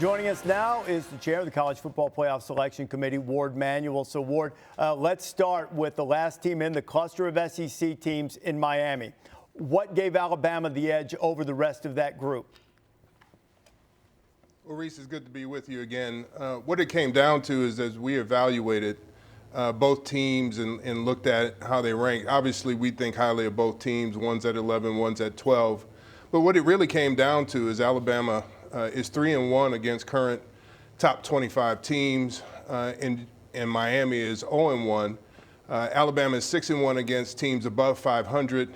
Joining us now is the chair of the College Football Playoff Selection Committee, Warde Manuel. So, Ward, let's start with the last team in the cluster of SEC teams in Miami. What gave Alabama the edge over the rest of that group? Well, Rece, it's good to be with you again. What it came down to is as we evaluated both teams and looked at how they ranked, obviously we think highly of both teams. One's at 11, one's at 12. But what it really came down to is Alabama is 3-1 against current top 25 teams, and Miami is 0-1. Alabama is 6-1 against teams above 500,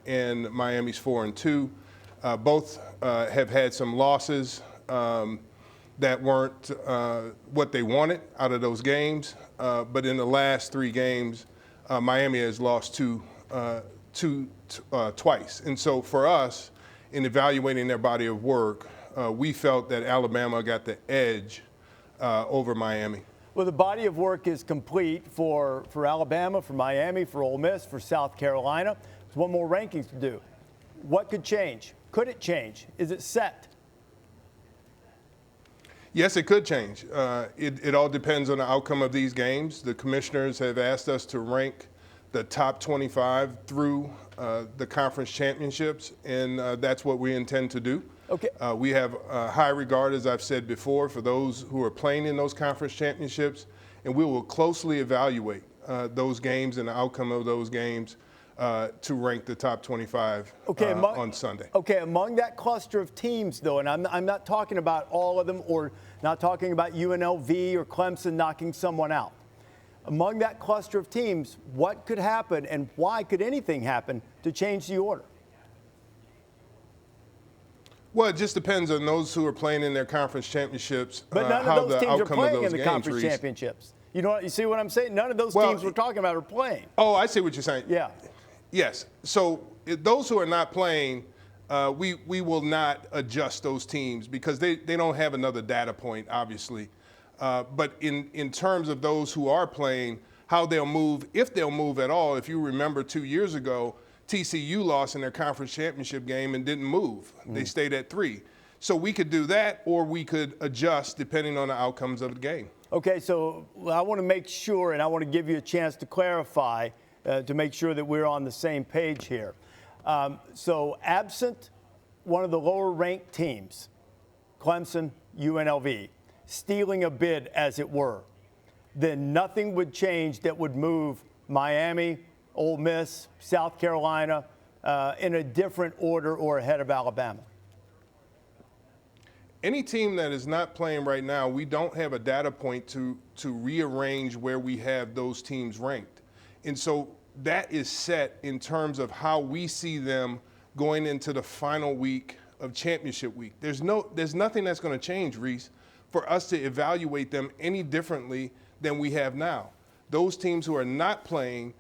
and Miami's 4-2. Both have had some losses that weren't what they wanted out of those games, but in the last 3 games, Miami has lost twice. And so for us, in evaluating their body of work, we felt that Alabama got the edge over Miami. Well, the body of work is complete for Alabama, for Miami, for Ole Miss, for South Carolina. There's one more rankings to do. What could change? Could it change? Is it set? Yes, it could change. It all depends on the outcome of these games. The commissioners have asked us to rank the top 25 through the conference championships, and that's what we intend to do. Okay. We have high regard, as I've said before, for those who are playing in those conference championships, and we will closely evaluate those games and the outcome of those games to rank the top 25 on Sunday. Okay, among that cluster of teams, though, and I'm not talking about all of them or not talking about UNLV or Clemson knocking someone out. Among that cluster of teams, what could happen and why could anything happen to change the order? Well, it just depends on those who are playing in their conference championships. But none of those teams are playing in the conference championships. You see what I'm saying? None of those teams we're talking about are playing. Oh, I see what you're saying. Yeah. Yes. So those who are not playing, we will not adjust those teams because they don't have another data point, obviously. But in terms of those who are playing, how they'll move, if they'll move at all, if you remember 2 years ago, TCU lost in their conference championship game and didn't move. They stayed at 3. So we could do that, or we could adjust depending on the outcomes of the game. Okay, so I want to make sure, and I want to give you a chance to clarify to make sure that we're on the same page here. So absent one of the lower-ranked teams, Clemson, UNLV, stealing a bid, as it were, then nothing would change that would move Miami, Ole Miss, South Carolina in a different order or ahead of Alabama. Any team that is not playing right now, we don't have a data point to rearrange where we have those teams ranked. And so that is set in terms of how we see them going into the final week of championship week. There's nothing that's going to change, Rece, for us to evaluate them any differently than we have now. Those teams who are not playing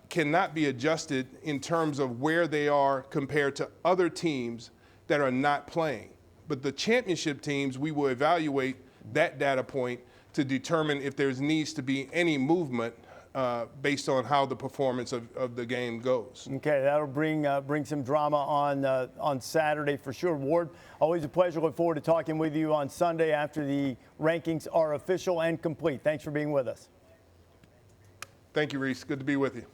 cannot be adjusted in terms of where they are compared to other teams that are not playing. But the championship teams, we will evaluate that data point to determine if there needs to be any movement based on how the performance of the game goes. Okay, that'll bring some drama on Saturday for sure. Ward, always a pleasure. Look forward to talking with you on Sunday after the rankings are official and complete. Thanks for being with us. Thank you, Rece. Good to be with you.